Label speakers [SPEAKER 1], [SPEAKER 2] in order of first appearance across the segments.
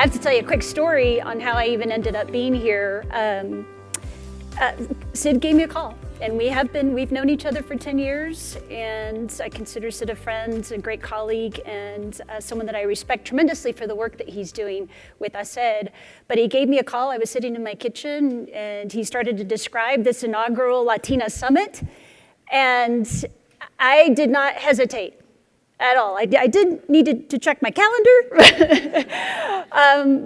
[SPEAKER 1] have to tell you a quick story on how I even ended up being here. Sid gave me a call, and we've known each other for 10 years, and I consider Sid a friend, a great colleague, and someone that I respect tremendously for the work that he's doing with Sid. But he gave me a call. I was sitting in my kitchen, and he started to describe this inaugural Latina Summit, and I did not hesitate at all. I did need to check my calendar,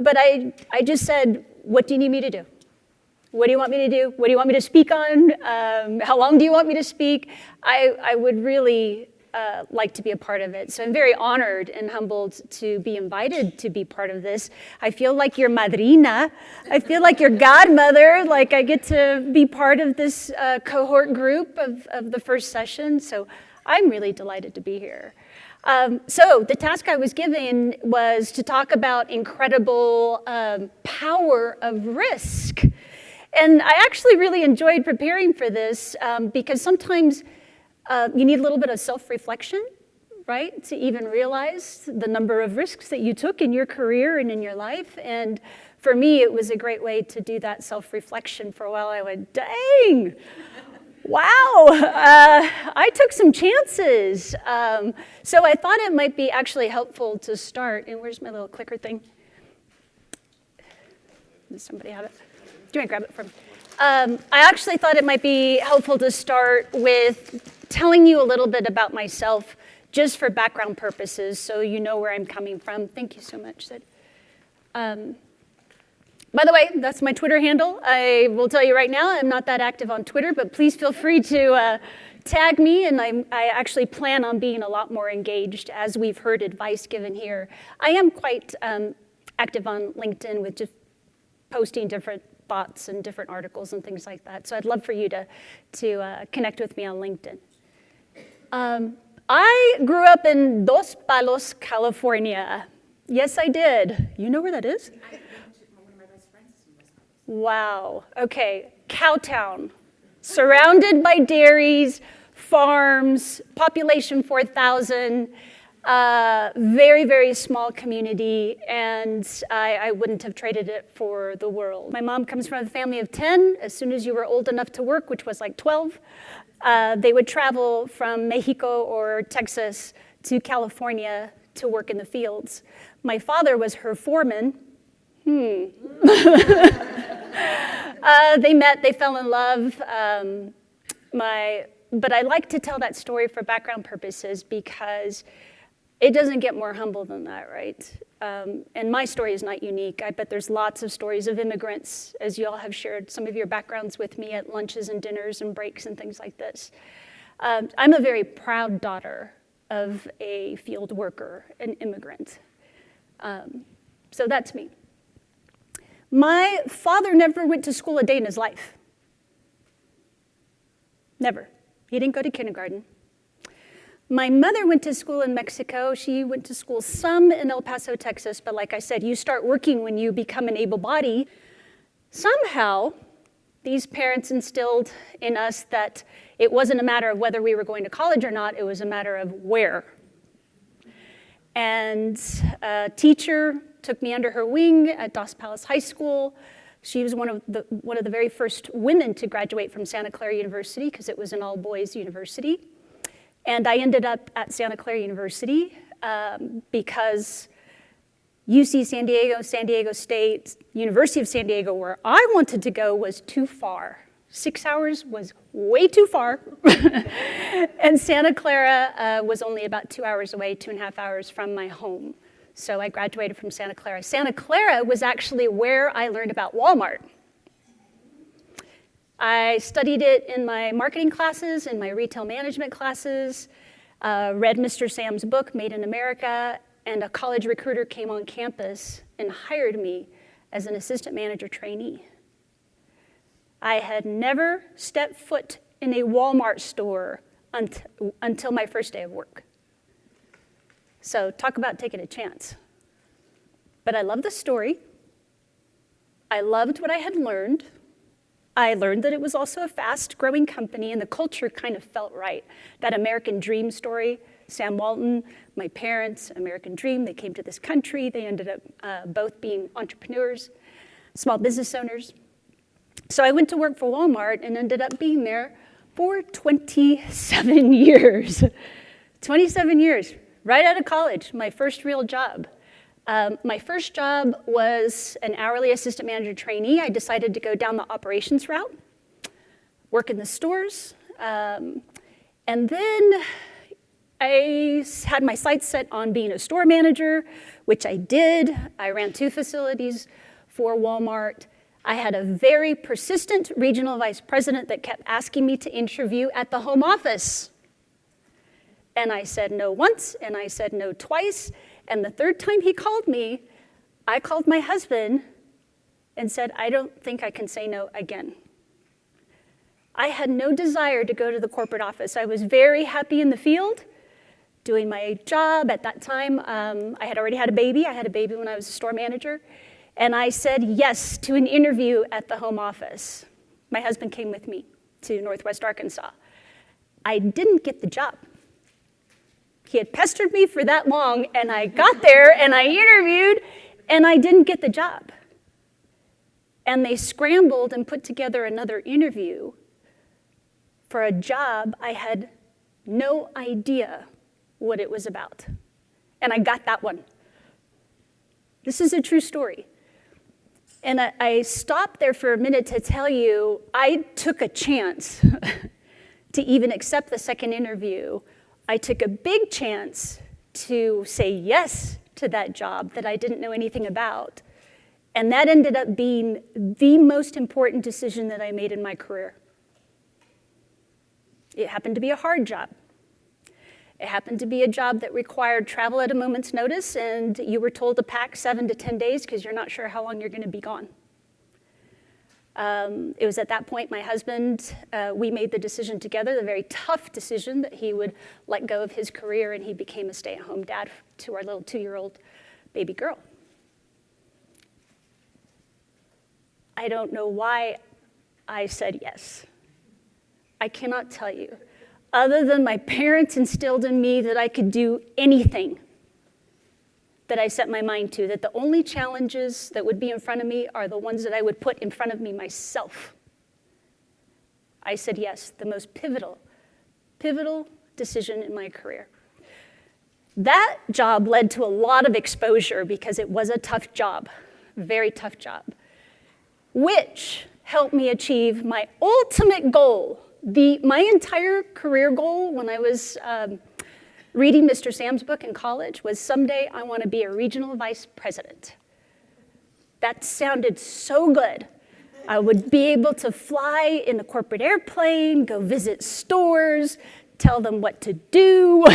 [SPEAKER 1] but I just said, what do you need me to do? What do you want me to do? What do you want me to speak on? How long do you want me to speak? I would really like to be a part of it. So I'm very honored and humbled to be invited to be part of this. I feel like your madrina. I feel like your godmother. Like I get to be part of this cohort group of the first session. So I'm really delighted to be here. So the task I was given was to talk about incredible power of risk. And I actually really enjoyed preparing for this because sometimes you need a little bit of self-reflection, right, to even realize the number of risks that you took in your career and in your life. And for me, it was a great way to do that self-reflection. For a while, I went, dang, wow, I took some chances. So I thought it might be actually helpful to start. And where's my little clicker thing? Does somebody have it? Do you want to grab it for me? I actually thought it might be helpful to start with telling you a little bit about myself, just for background purposes, so you know where I'm coming from. Thank you so much, Sid. By the way, that's my Twitter handle. I will tell you right now, I'm not that active on Twitter, but please feel free to tag me, and I actually plan on being a lot more engaged, as we've heard advice given here. I am quite active on LinkedIn with just posting different thoughts and different articles and things like that. So I'd love for you to connect with me on LinkedIn. I grew up in Dos Palos, California. Yes, I did. You know where that is?
[SPEAKER 2] One of my best friends is from Dos Palos.
[SPEAKER 1] Wow. Okay. Cowtown. Surrounded by dairies, farms, population 4,000. Very, very small community, and I wouldn't have traded it for the world. My mom comes from a family of 10. As soon as you were old enough to work, which was like 12, they would travel from Mexico or Texas to California to work in the fields. My father was her foreman. They met, they fell in love. But I like to tell that story for background purposes because it doesn't get more humble than that, right? And my story is not unique. I bet there's lots of stories of immigrants, as you all have shared some of your backgrounds with me at lunches and dinners and breaks and things like this. I'm a very proud daughter of a field worker, an immigrant. So that's me. My father never went to school a day in his life. Never. He didn't go to kindergarten. My mother went to school in Mexico. She went to school some in El Paso, Texas, but like I said, you start working when you become an able body. Somehow, these parents instilled in us that it wasn't a matter of whether we were going to college or not, it was a matter of where. And a teacher took me under her wing at Dos Palos High School. She was one of the very first women to graduate from Santa Clara University because it was an all-boys university. And I ended up at Santa Clara University because UC San Diego, San Diego State, University of San Diego, where I wanted to go, was too far. 6 hours was way too far. And Santa Clara was only about 2 hours away, 2.5 hours from my home. So I graduated from Santa Clara. Santa Clara was actually where I learned about Walmart. I studied it in my marketing classes, in my retail management classes, read Mr. Sam's book, Made in America, and a college recruiter came on campus and hired me as an assistant manager trainee. I had never stepped foot in a Walmart store until my first day of work. So talk about taking a chance. But I love the story. I loved what I had learned. I learned that it was also a fast-growing company, and the culture kind of felt right. That American dream story Sam Walton, my parents, American dream. They came to this country. They ended up both being entrepreneurs, small business owners. So I went to work for Walmart and ended up being there for 27 years. 27 years, right out of college, my first real job. My first job was an hourly assistant manager trainee. I decided to go down the operations route, work in the stores, and then I had my sights set on being a store manager, which I did. I ran 2 facilities for Walmart. I had a very persistent regional vice president that kept asking me to interview at the home office. And I said no once, and I said no twice. And the third time he called me, I called my husband and said, I don't think I can say no again. I had no desire to go to the corporate office. I was very happy in the field, doing my job. At that time, I had already had a baby. I had a baby when I was a store manager. And I said yes to an interview at the home office. My husband came with me to Northwest Arkansas. I didn't get the job. He had pestered me for that long, and I got there, and I interviewed, and I didn't get the job. And they scrambled and put together another interview for a job I had no idea what it was about. And I got that one. This is a true story. And I stopped there for a minute to tell you, I took a chance to even accept the second interview. I took a big chance to say yes to that job that I didn't know anything about. And that ended up being the most important decision that I made in my career. It happened to be a hard job. It happened to be a job that required travel at a moment's notice, and you were told to pack 7 to 10 days because you're not sure how long you're going to be gone. It was at that point my husband, we made the decision together, the very tough decision that he would let go of his career, and he became a stay-at-home dad to our little 2-year-old baby girl. I don't know why I said yes. I cannot tell you. Other than my parents instilled in me that I could do anything that I set my mind to, that the only challenges that would be in front of me are the ones that I would put in front of me myself. I said yes, the most pivotal decision in my career. That job led to a lot of exposure because it was a tough job, very tough job, which helped me achieve my ultimate goal. My entire career goal when I was reading Mr. Sam's book in college was someday I want to be a regional vice president. That sounded so good. I would be able to fly in a corporate airplane, go visit stores, tell them what to do,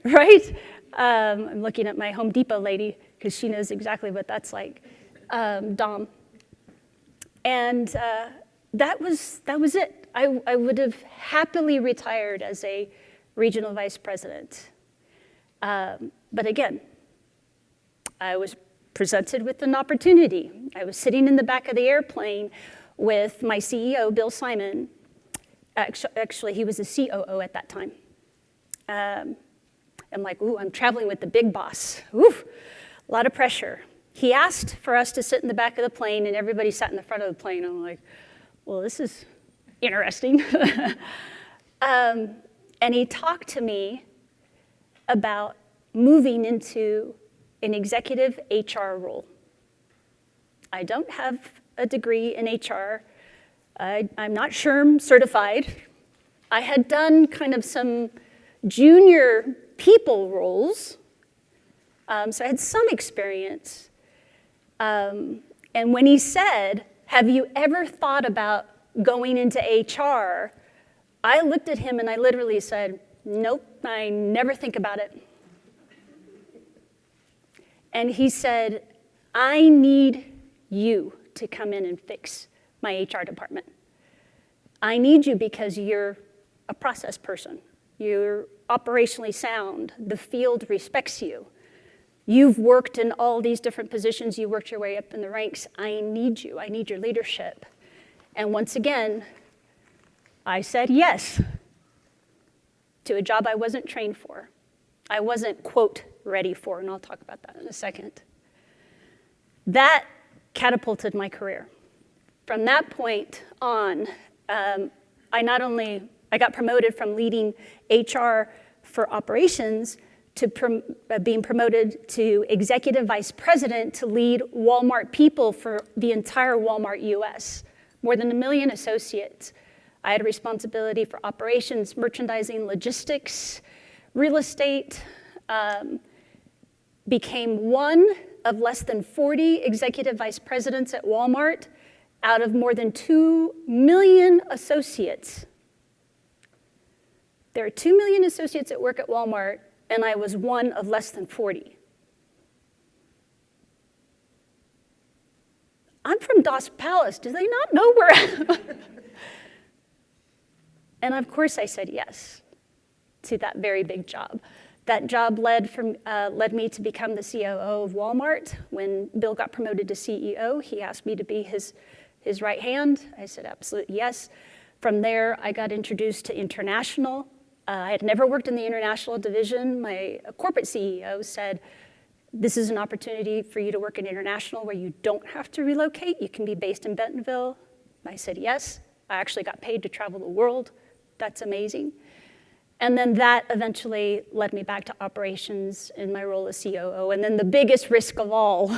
[SPEAKER 1] right? I'm looking at my Home Depot lady because she knows exactly what that's like, Dom. And that was it. I would have happily retired as a regional vice president. But again, I was presented with an opportunity. I was sitting in the back of the airplane with my CEO, Bill Simon. Actually, he was a COO at that time. I'm like, ooh, I'm traveling with the big boss. Ooh, a lot of pressure. He asked for us to sit in the back of the plane, and everybody sat in the front of the plane. I'm like, well, this is interesting. And he talked to me about moving into an executive HR role. I don't have a degree in HR. I'm not SHRM certified. I had done kind of some junior people roles, so I had some experience. And when he said, have you ever thought about going into HR? I looked at him and I literally said, nope, I never think about it. And he said, I need you to come in and fix my HR department. I need you because you're a process person. You're operationally sound. The field respects you. You've worked in all these different positions. You worked your way up in the ranks. I need you. I need your leadership. And once again, I said yes. to a job I wasn't trained for. I wasn't, quote, ready for, and I'll talk about that in a second. That catapulted my career. From that point on, I got promoted from leading HR for operations to being promoted to executive vice president to lead Walmart people for the entire Walmart US, more than 1 million associates. I had a responsibility for operations, merchandising, logistics, real estate, became one of less than 40 executive vice presidents at Walmart out of more than 2 million associates. There are 2 million associates that work at Walmart, and I was one of less than 40. I'm from Dos Palace. Do they not know where I am? And of course I said yes to that very big job. That job led me to become the COO of Walmart. When Bill got promoted to CEO, he asked me to be his right hand. I said absolutely yes. From there, I got introduced to international. I had never worked in the international division. My corporate CEO said, this is an opportunity for you to work in international where you don't have to relocate. You can be based in Bentonville. I said yes. I actually got paid to travel the world. That's amazing. And then that eventually led me back to operations in my role as COO. And then the biggest risk of all,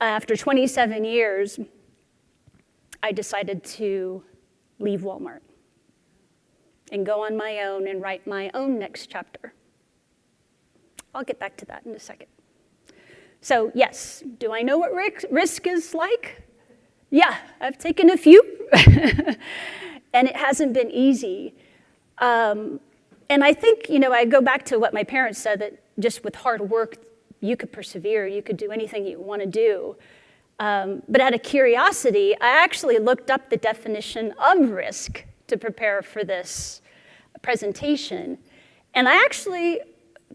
[SPEAKER 1] after 27 years, I decided to leave Walmart and go on my own and write my own next chapter. I'll get back to that in a second. So yes, do I know what risk is like? Yeah, I've taken a few, and it hasn't been easy. And I think, I go back to what my parents said, that just with hard work, you could persevere, you could do anything you want to do. But out of curiosity, I actually looked up the definition of risk to prepare for this presentation. And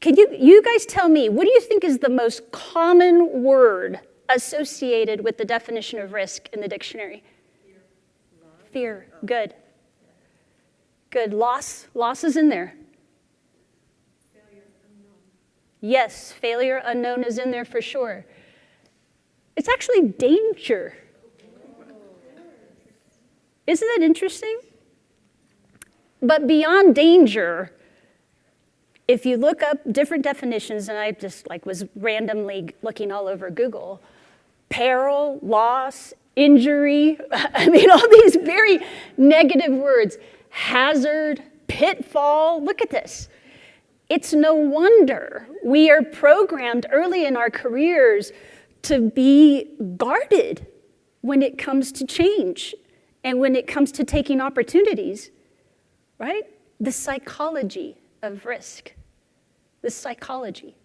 [SPEAKER 1] can you guys tell me, what do you think is the most common word associated with the definition of risk in the dictionary? Fear. Good. Good. Loss is in there.
[SPEAKER 2] Failure unknown.
[SPEAKER 1] Yes, failure unknown is in there for sure. It's actually danger. Isn't that interesting? But beyond danger, if you look up different definitions, and I just was randomly looking all over Google, peril, loss, injury, all these very negative words, hazard, pitfall, look at this. It's no wonder we are programmed early in our careers to be guarded when it comes to change and when it comes to taking opportunities, right? The psychology of risk, the psychology.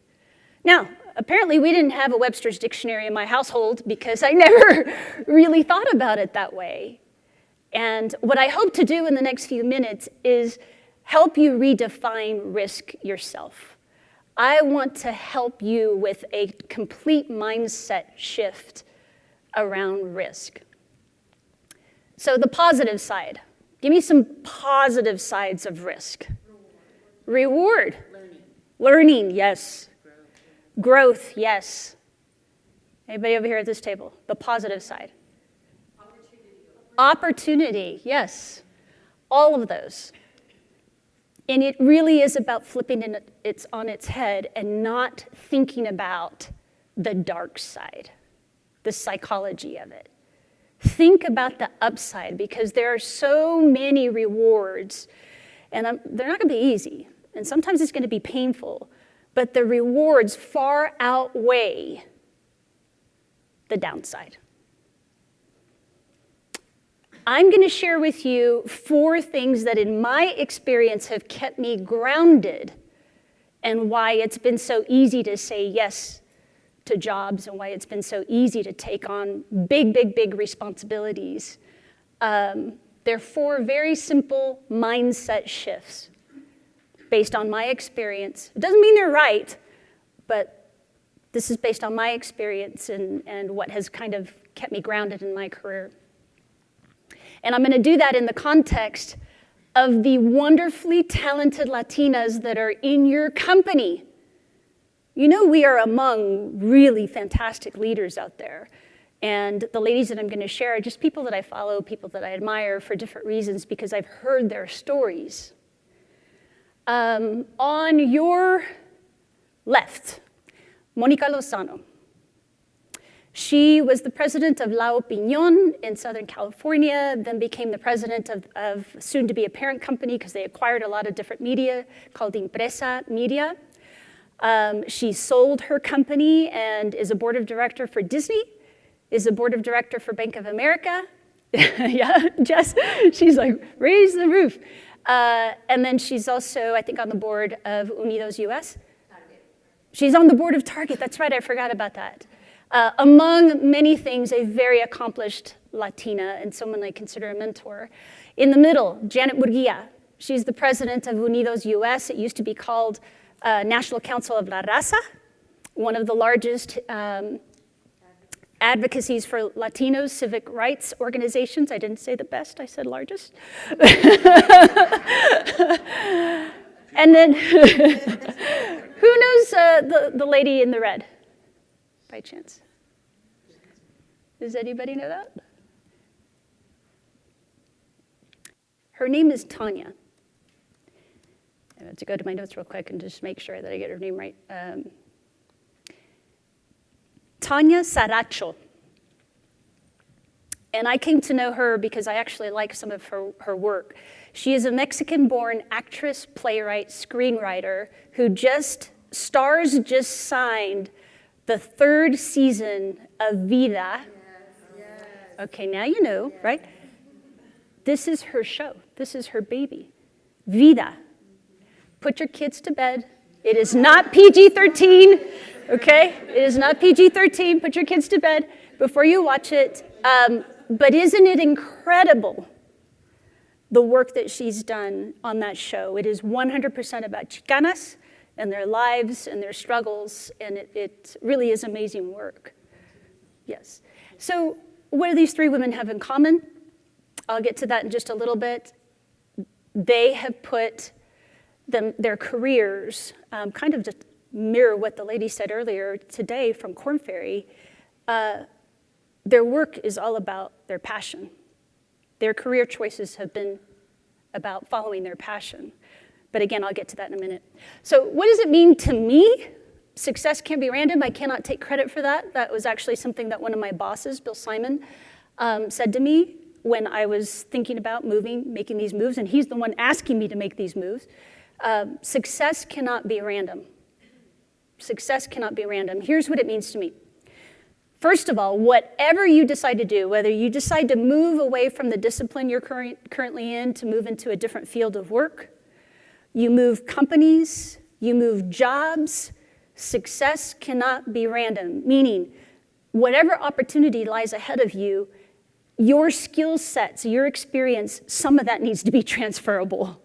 [SPEAKER 1] Now, apparently we didn't have a Webster's dictionary in my household because I never really thought about it that way. And what I hope to do in the next few minutes is help you redefine risk yourself. I want to help you with a complete mindset shift around risk. So the positive side. Give me some positive sides of risk. Reward. Learning, yes. Growth, yes. Anybody over here at this table? The positive side. Opportunity, yes. All of those. And it really is about flipping it on its head and not thinking about the dark side, the psychology of it. Think about the upside, because there are so many rewards, and they're not going to be easy, and sometimes it's going to be painful, but the rewards far outweigh the downside. I'm going to share with you 4 things that in my experience have kept me grounded, and why it's been so easy to say yes to jobs, and why it's been so easy to take on big, big, big responsibilities. They're 4 very simple mindset shifts based on my experience. It doesn't mean they're right, but this is based on my experience and what has kind of kept me grounded in my career. And I'm going to do that in the context of the wonderfully talented Latinas that are in your company. You know, we are among really fantastic leaders out there. And the ladies that I'm going to share are just people that I follow, people that I admire for different reasons because I've heard their stories. On your left, Monica Lozano. She was the president of La Opinión in Southern California, then became the president of soon to be a parent company because they acquired a lot of different media called Impresa Media. She sold her company and is a board of director for Disney, is a board of director for Bank of America. Yeah, Jess, she's like, raise the roof. And then she's also, I think, on the board of Unidos US. Target. She's on the board of Target, that's right, I forgot about that. Among many things, a very accomplished Latina and someone I consider a mentor. In the middle, Janet Murguia. She's the president of Unidos US. It used to be called National Council of La Raza, one of the largest advocacies for Latinos, civic rights organizations. I didn't say the best, I said largest. And then, who knows the lady in the red, by chance? Does anybody know that? Her name is Tanya. I have to go to my notes real quick and just make sure that I get her name right. Tanya Saracho. And I came to know her because I actually like some of her work. She is a Mexican-born actress, playwright, screenwriter who Stars just signed the 3rd season of Vida. Yes. Okay, now you know, right? This is her show. This is her baby. Vida. Put your kids to bed. It is not PG-13, okay? It is not PG-13. Put your kids to bed before you watch it. But isn't it incredible, the work that she's done on that show? It is 100% about Chicanas and their lives and their struggles, and it really is amazing work. Yes. So what do these 3 women have in common? I'll get to that in just a little bit. They have put their careers, kind of just mirror what the lady said earlier today from Korn Ferry. Their work is all about their passion. Their career choices have been about following their passion. But again, I'll get to that in a minute. So what does it mean to me? Success can't be random. I cannot take credit for that. That was actually something that one of my bosses, Bill Simon, said to me when I was thinking about making these moves, and he's the one asking me to make these moves. Success cannot be random. Success cannot be random. Here's what it means to me. First of all, whatever you decide to do, whether you decide to move away from the discipline you're currently in to move into a different field of work, you move companies, you move jobs, success cannot be random, meaning whatever opportunity lies ahead of you, your skill sets, your experience, some of that needs to be transferable.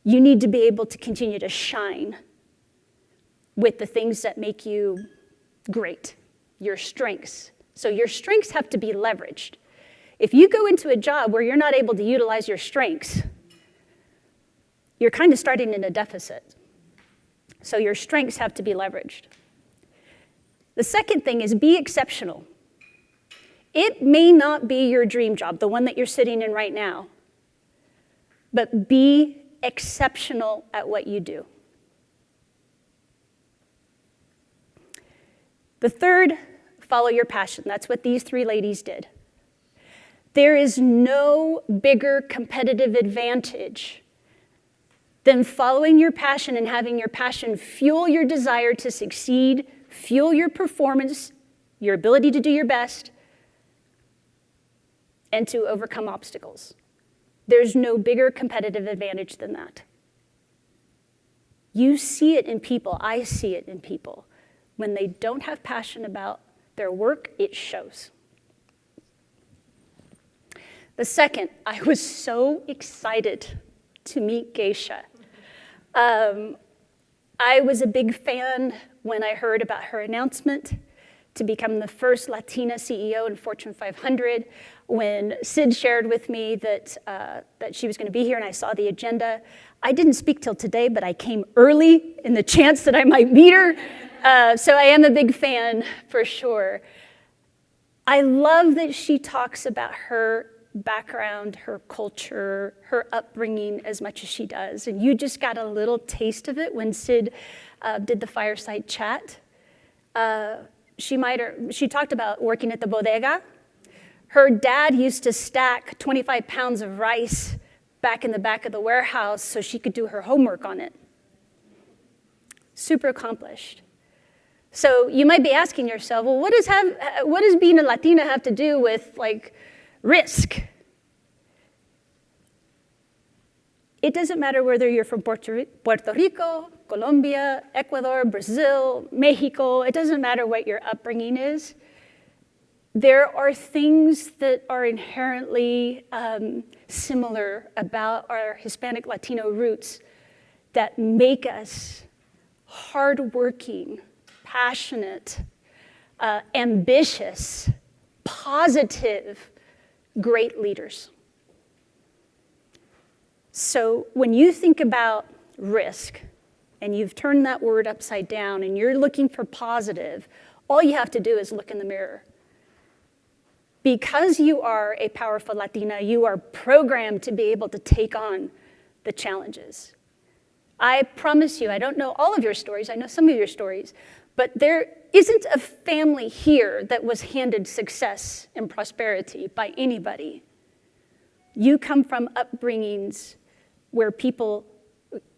[SPEAKER 1] You need to be able to continue to shine with the things that make you great, your strengths. So your strengths have to be leveraged. If you go into a job where you're not able to utilize your strengths, you're kind of starting in a deficit. So your strengths have to be leveraged. The second thing is be exceptional. It may not be your dream job, the one that you're sitting in right now, but be exceptional at what you do. The third, follow your passion. That's what these 3 ladies did. There is no bigger competitive advantage than following your passion and having your passion fuel your desire to succeed, fuel your performance, your ability to do your best, and to overcome obstacles. There's no bigger competitive advantage than that. You see it in people. I see it in people. When they don't have passion about their work, it shows. The second, I was so excited to meet Geisha. I was a big fan when I heard about her announcement to become the first Latina CEO in Fortune 500. When Sid shared with me that she was going to be here and I saw the agenda, I didn't speak till today, but I came early in the chance that I might meet her. So I am a big fan for sure. I love that she talks about her background, her culture, her upbringing as much as she does. And you just got a little taste of it when Sid did the fireside chat. She talked about working at the bodega. Her dad used to stack 25 pounds of rice back in the back of the warehouse so she could do her homework on it. Super accomplished. So you might be asking yourself, well, what does being a Latina have to do with like risk? It doesn't matter whether you're from Puerto Rico, Colombia, Ecuador, Brazil, Mexico. It doesn't matter what your upbringing is. There are things that are inherently similar about our Hispanic Latino roots that make us hardworking, passionate, ambitious, positive, great leaders. So when you think about risk and you've turned that word upside down and you're looking for positive, all you have to do is look in the mirror. Because you are a powerful Latina, you are programmed to be able to take on the challenges. I promise you, I don't know all of your stories, I know some of your stories, but there isn't a family here that was handed success and prosperity by anybody. You come from upbringings where people,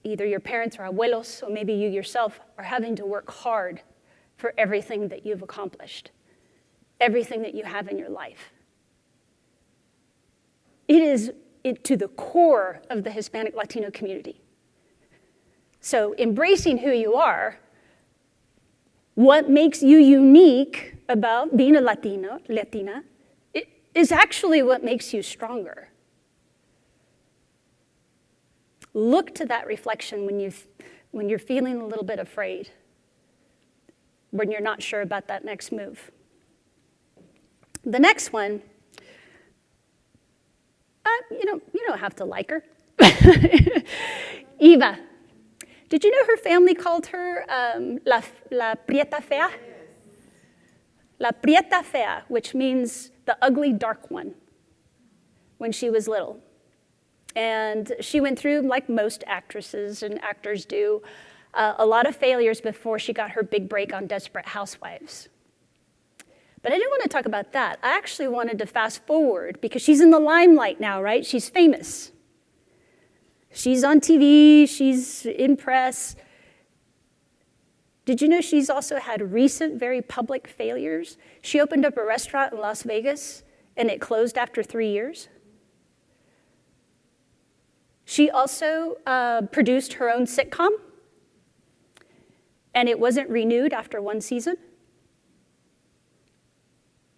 [SPEAKER 1] either your parents or abuelos, or maybe you yourself, are having to work hard for everything that you've accomplished, everything that you have in your life. It is to the core of the Hispanic Latino community. So embracing who you are, what makes you unique about being a Latina, it is actually what makes you stronger. Look to that reflection when you're feeling a little bit afraid, when you're not sure about that next move. The next one, you don't have to like her. Eva. Did you know her family called her la prieta fea? La prieta fea, which means the ugly dark one, when she was little. And she went through, like most actresses and actors do, a lot of failures before she got her big break on Desperate Housewives. But I didn't want to talk about that. I actually wanted to fast forward because she's in the limelight now, right? She's famous. She's on TV, she's in press. Did you know she's also had recent, very public failures? She opened up a restaurant in Las Vegas and it closed after 3 years. She also produced her own sitcom and it wasn't renewed after 1 season.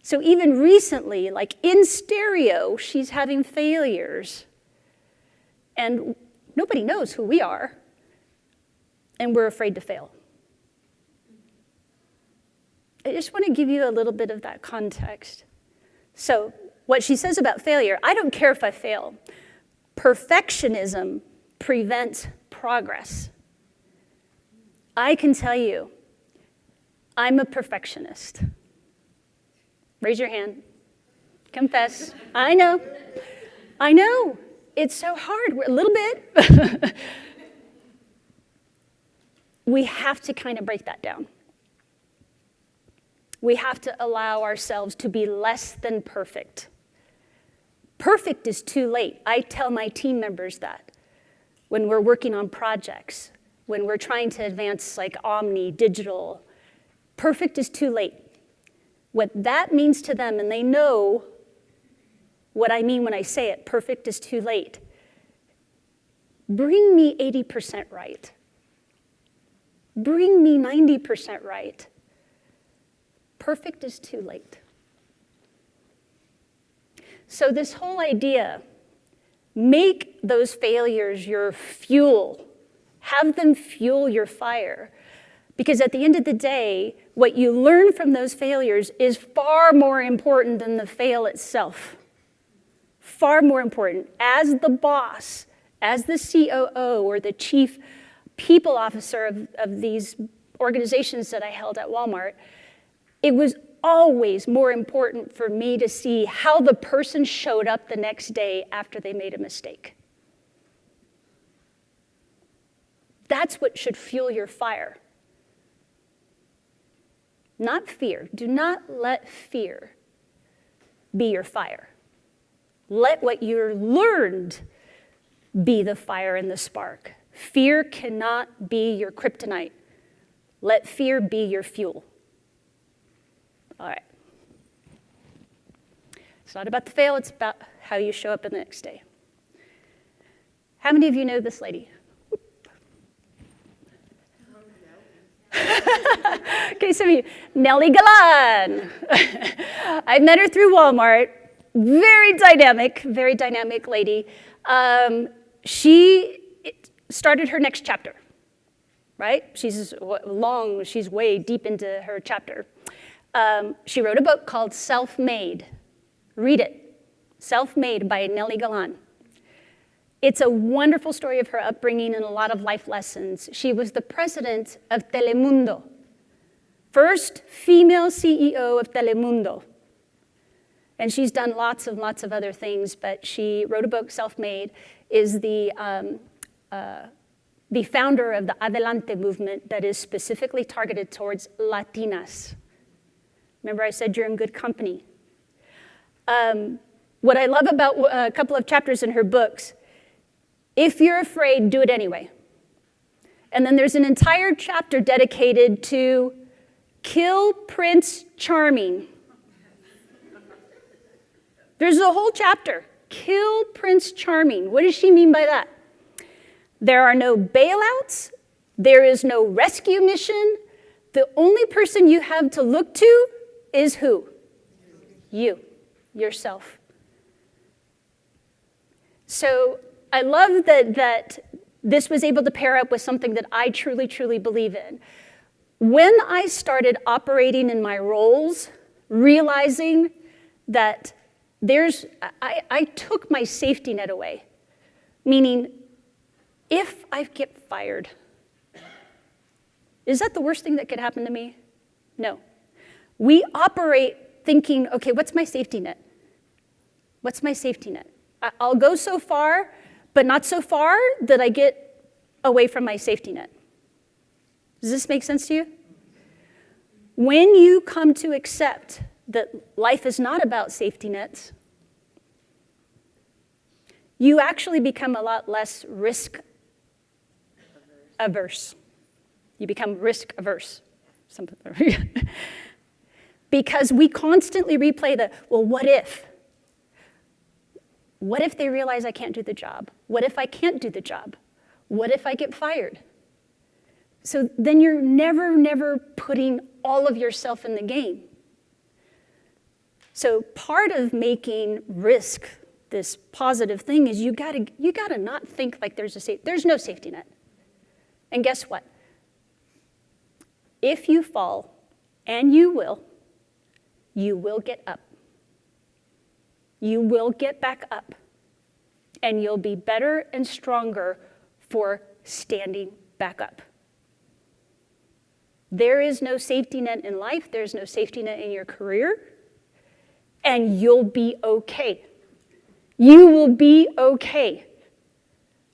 [SPEAKER 1] So even recently, like in stereo, she's having failures. And nobody knows who we are, and we're afraid to fail. I just want to give you a little bit of that context. So what she says about failure, I don't care if I fail. Perfectionism prevents progress. I can tell you, I'm a perfectionist. Raise your hand. Confess. I know. It's so hard, a little bit. We have to kind of break that down. We have to allow ourselves to be less than perfect. Perfect is too late. I tell my team members that when we're working on projects, when we're trying to advance like Omni, digital, perfect is too late. What that means to them, and they know what I mean when I say it, perfect is too late. Bring me 80% right. Bring me 90% right. Perfect is too late. So this whole idea, make those failures your fuel. Have them fuel your fire. Because at the end of the day, what you learn from those failures is far more important than the fail itself. Far more important. As the boss, as the COO or the chief people officer of these organizations that I held at Walmart, it was always more important for me to see how the person showed up the next day after they made a mistake. That's what should fuel your fire. Not fear. Do not let fear be your fire. Let what you learned be the fire and the spark. Fear cannot be your kryptonite. Let fear be your fuel. All right. It's not about the fail, it's about how you show up the next day. How many of you know this lady? Okay, some of you. Nellie Galan. I met her through Walmart. Very dynamic lady. She started her next chapter, right? She's way deep into her chapter. She wrote a book called Self-Made. Read it. Self-Made by Nellie Galan. It's a wonderful story of her upbringing and a lot of life lessons. She was the president of Telemundo. First female CEO of Telemundo. And she's done lots of other things, but she wrote a book, Self-Made, is the founder of the Adelante movement that is specifically targeted towards Latinas. Remember I said you're in good company. What I love about a couple of chapters in her books, if you're afraid, do it anyway. And then there's an entire chapter dedicated to kill Prince Charming. There's a whole chapter, kill Prince Charming. What does she mean by that? There are no bailouts. There is no rescue mission. The only person you have to look to is who? You, yourself. So I love that this was able to pair up with something that I truly believe in. When I started operating in my roles, realizing that I took my safety net away, meaning if I get fired, is that the worst thing that could happen to me? No. We operate thinking, okay, what's my safety net? What's my safety net? I'll go so far, but not so far that I get away from my safety net. Does this make sense to you? When you come to accept that life is not about safety nets, you actually become a lot less risk averse. You become risk averse. Because we constantly replay well, what if? What if they realize I can't do the job? What if I can't do the job? What if I get fired? So then you're never putting all of yourself in the game. So part of making risk this positive thing is you gotta not think like there's no safety net. And guess what? If you fall, and you will get up. You will get back up. And you'll be better and stronger for standing back up. There is no safety net in life. There's no safety net in your career. And you'll be okay. You will be okay.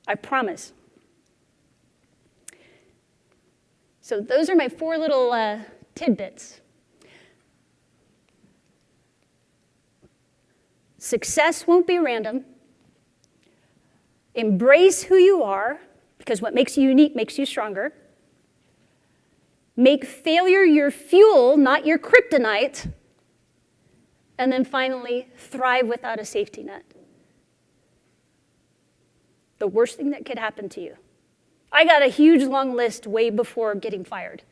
[SPEAKER 1] I promise. So those are my 4 little tidbits. Success won't be random. Embrace who you are, because what makes you unique makes you stronger. Make failure your fuel, not your kryptonite. And then finally, thrive without a safety net. The worst thing that could happen to you. I got a huge long list way before getting fired.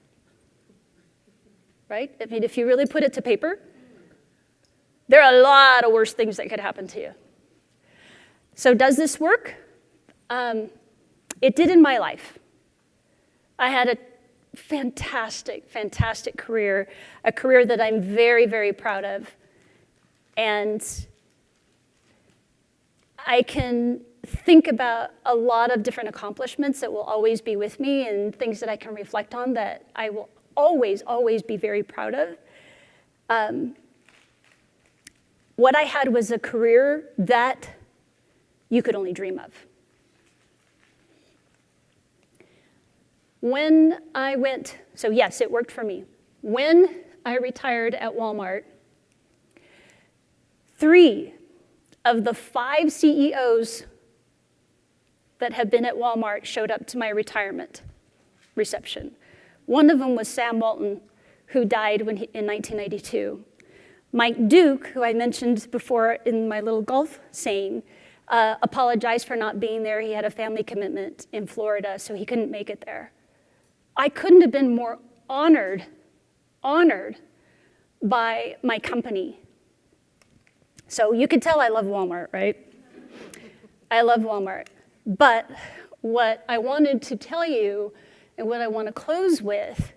[SPEAKER 1] Right? I mean, if you really put it to paper, there are a lot of worse things that could happen to you. So does this work? It did in my life. I had a fantastic, fantastic career, a career that I'm very, very proud of. And I can think about a lot of different accomplishments that will always be with me and things that I can reflect on that I will always, always be very proud of. What I had was a career that you could only dream of. When I went, so yes, it worked for me. When I retired at Walmart, 3 of the 5 CEOs that had been at Walmart showed up to my retirement reception. One of them was Sam Walton, who died in 1992. Mike Duke, who I mentioned before in my little golf saying, apologized for not being there. He had a family commitment in Florida, so he couldn't make it there. I couldn't have been more honored by my company. So you could tell I love Walmart, right? I love Walmart. But what I wanted to tell you and what I want to close with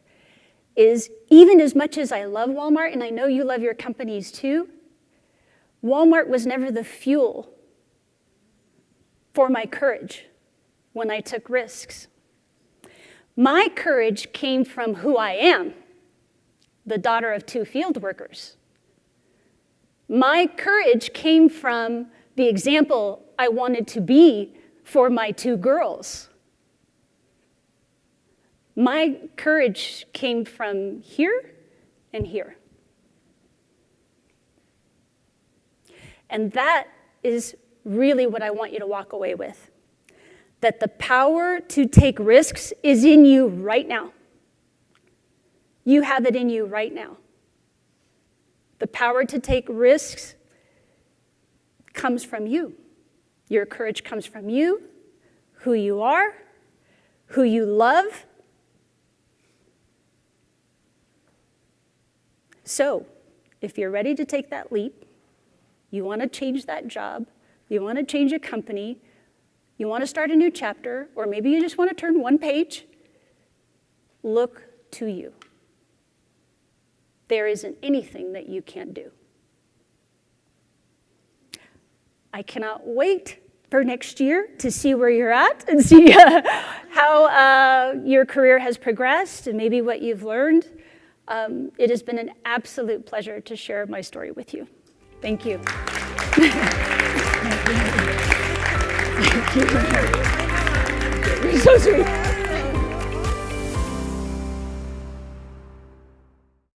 [SPEAKER 1] is even as much as I love Walmart, and I know you love your companies too, Walmart was never the fuel for my courage when I took risks. My courage came from who I am, the daughter of 2 field workers. My courage came from the example I wanted to be for my 2 girls. My courage came from here and here. And that is really what I want you to walk away with. That the power to take risks is in you right now. You have it in you right now. The power to take risks comes from you. Your courage comes from you, who you are, who you love. So, if you're ready to take that leap, you want to change that job, you want to change a company, you want to start a new chapter, or maybe you just want to turn 1 page, look to you. There isn't anything that you can't do. I cannot wait for next year to see where you're at and see how your career has progressed and maybe what you've learned. It has been an absolute pleasure to share my story with you. Thank you. Thank you. You're so sweet.